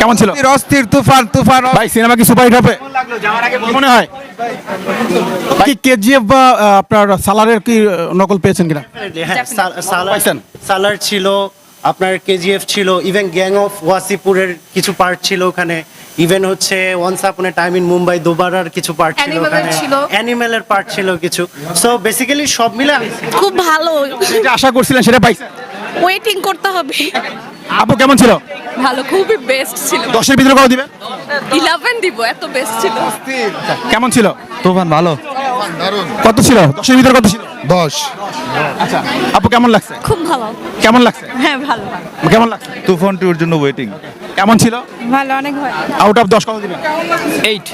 কেমন ছিল? অস্থির তুফান তুফান। ভাই সিনেমা কি সুপারহিট হবে কি মনে হয়? কি কেজিএফ বা আপনার সালারের কি নকল পেয়েছেন কিনা? হ্যাঁ, পাইছেন? সালার ছিল, আপনার কেজিএফ ছিল, ইভেন গ্যাং অফ ওয়াসিপুরের কিছু পার্ট ছিল ওখানে, ইভেন হচ্ছে once upon a time in Mumbai দোবারার কিছু পার্ট ছিল ওখানে, অ্যানিমেলের পার্ট ছিল কিছু। সো বেসিক্যালি সব মিলে খুব ভালো। যেটা আশা করছিলেন সেটা পাইছেন? ওয়েটিং করতে হবে। আপু কেমন ছিল? ভালো, খুবই বেস্ট ছিল। 10-এর ভিতরে কত দিবেন? 11 দিব, এত বেস্ট ছিল। কেমন ছিল? তুফান ভালো। কত ছিল? 10-এর ভিতরে কত ছিল? 10। আচ্ছা আপু কেমন লাগছে? খুব ভালো। কেমন লাগছে? হ্যাঁ ভালো। কেমন লাগছে? তুফান 2 এর জন্য ওয়েটিং। কেমন ছিল? ভালো, অনেক ভালো। আউট অফ 10 কত দিবেন? 8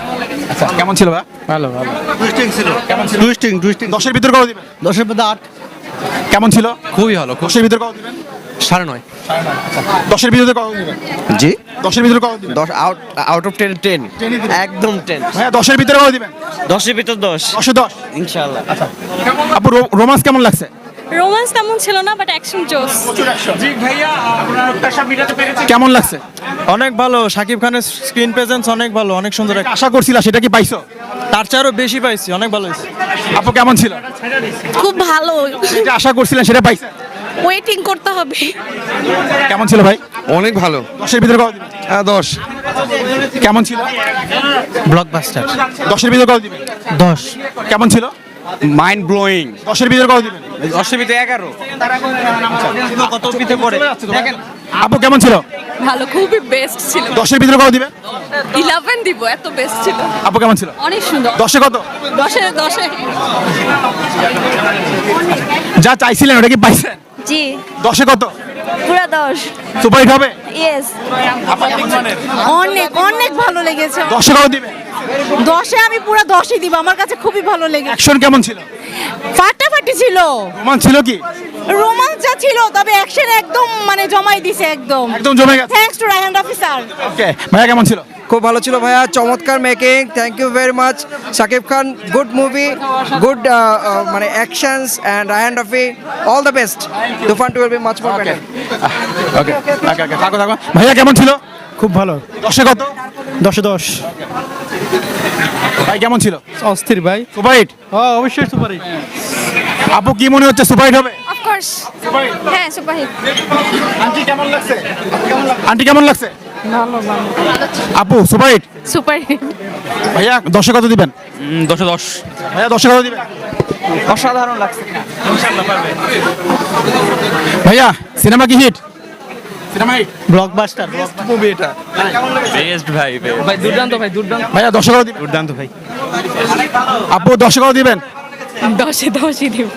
আচ্ছা কেমন ছিল ভাই? ভালো ভালো টুইস্টিং ছিল। কেমন ছিল? টুইস্টিং 10-এর ভিতরে কত দিবেন? 10 এর মধ্যে 8 কেমন ছিল? খুবই ভালো, খুব 10-এর ভিতরে কত দিবেন? 9.5 10-এর ভিতরে কত দিবেন? জি 10-এর ভিতরে কত দিবেন? 10 আউট অফ 10 একদম 10 ভাইয়া 10-এর ভিতরে কত দিবেন? 10 এর ভিতর 10 10-এ 10। ইনশাআল্লাহ। আপু রোমান্স কেমন লাগছে? রোমান্স তেমন ছিল না, বাট অ্যাকশন জোস। কেমন লাগছে? অনেক ভালো। শাকিব খানের স্ক্রিন প্রেজেন্স অনেক ভালো, অনেক সুন্দর। আশা করছিলা সেটা কি পাইছো? তার চেয়ে আরো বেশি পাইছি, অনেক ভালো হয়েছে। আপু কেমন ছিল? খুব ভালো। যেটা আশা করছিলেন সেটা পাইছেন? ওয়েটিং করতে হবে। কেমন ছিল ভাই? অনেক ভালো। 10-এর ভিতরে কত দিবেন? 10। কেমন ছিল? ব্লকবাস্টার 10-এর ভিতরে কত দিবেন? 10। কেমন ছিল? Mind blowing. 10-এর ভিতরে কত দিবেন? 10 এর ভিতরে 11 কত পিতে পড়ে? দেখেন আপু কেমন ছিল? ভালো, খুবই বেস্ট ছিল। 10-এর ভিতরে কত দিবেন? 11 দিব, এত বেস্ট ছিল। আপু কেমন ছিল? অনেক সুন্দর। 10-এ কত? 10-এ যা চাইছিলেন ওটা কি পাইছেন? জি 10-এ কত? পুরো 10। সুপারহিট হবে? ইয়েস। অনেক অনেক ভালো লেগেছে। 10-এ কত দিবেন? 10-এ আমি পুরো 10ই দিব, আমার কাছে খুবই ভালো লেগেছে। অ্যাকশন কেমন ছিল? ফাটাফাটি ছিল। রোমান্স ছিল কি? রোমান্স যা ছিল, তবে অ্যাকশন একদম মানে জমাই দিছে একদম। একদম জমে গেছে। Thanks to Raihan Rafi sir. Okay ভাইয়া কেমন ছিল? খুব ভালো ছিল ভাইয়া, চমৎকার making, thank you very much. Shakib Khan, good movie, good মানে actions and Raihan Rafi, all the best. Toofan 2 will be much more better. Okay okay okay থাকো থাকো। ভাইয়া কেমন ছিল? খুব ভালো। 10-এ কত? 10 এ 10। ভাই কেমন ছিল? অস্থির ভাই। সুপারহিট? হ্যাঁ অবশ্যই সুপারহিট। আপু কি মনে হচ্ছে সুপারহিট হবে? Of course. হ্যাঁ, সুপারহিট। আন্টি কেমন লাগছে? আন্টি কেমন লাগছে? ভালো ভালো। আপু সুপারহিট? সুপারহিট। ভাইয়া 10-এ কত দিবেন? 10 এ 10 ভাইয়া 10-এ কত দিবেন? অসাধারণ লাগছে। ভাইয়া সিনেমা কি hit? Cinema hit? Blockbuster movie এটা। বেস্ট ভাই ভাই দুর্দান্ত, ভাই দুর্দান্ত। ভাইয়া 10-এ কত দিবেন? দুর্দান্ত ভাই। আপু 10-এ কত দিবেন? 10-এ 10ই দিব।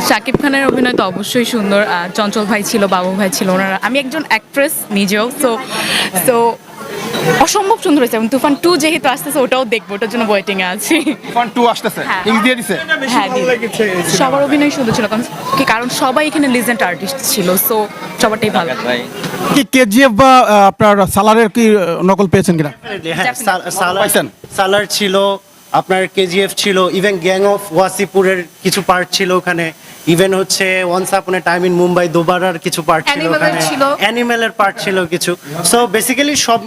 শাকিব খানের অভিনয় তো অবশ্যই সুন্দর। চঞ্চল ভাই ছিল, বাবু ভাই ছিল, ওনারা। আমি একজন অ্যাক্ট্রেস নিজেও, সো অসম্ভব সুন্দর হয়েছে। এবং তুফান 2 যেহেতু আসতেছে, ওটাও দেখবো, ওটার জন্য ওয়েটিং এ আছি। তুফান 2 আসতেছে, হ্যাঁ। ইংলিশ দিয়ে দিছে? হ্যাঁ, সবার অভিনয় সুন্দর ছিল, কারণ সবাই এখানে লিজেন্ড আর্টিস্ট ছিল, সো সবারটাই ভালো। কি কেজিএফ বা আপনার সালারের কি নকল পেয়েছেন কিনা? হ্যাঁ, পাইছেন? সালার ছিল, আপনার কেজিএফ ছিল, ইভেন গ্যাং অফ ওয়াসিপুরের কিছু পার্ট ছিল ওখানে, ইভেন হচ্ছে once upon a time in Mumbai দোবারার কিছু পার্ট ছিল ওখানে, অ্যানিমেলের পার্ট ছিল কিছু। সো বেসিক্যালি সব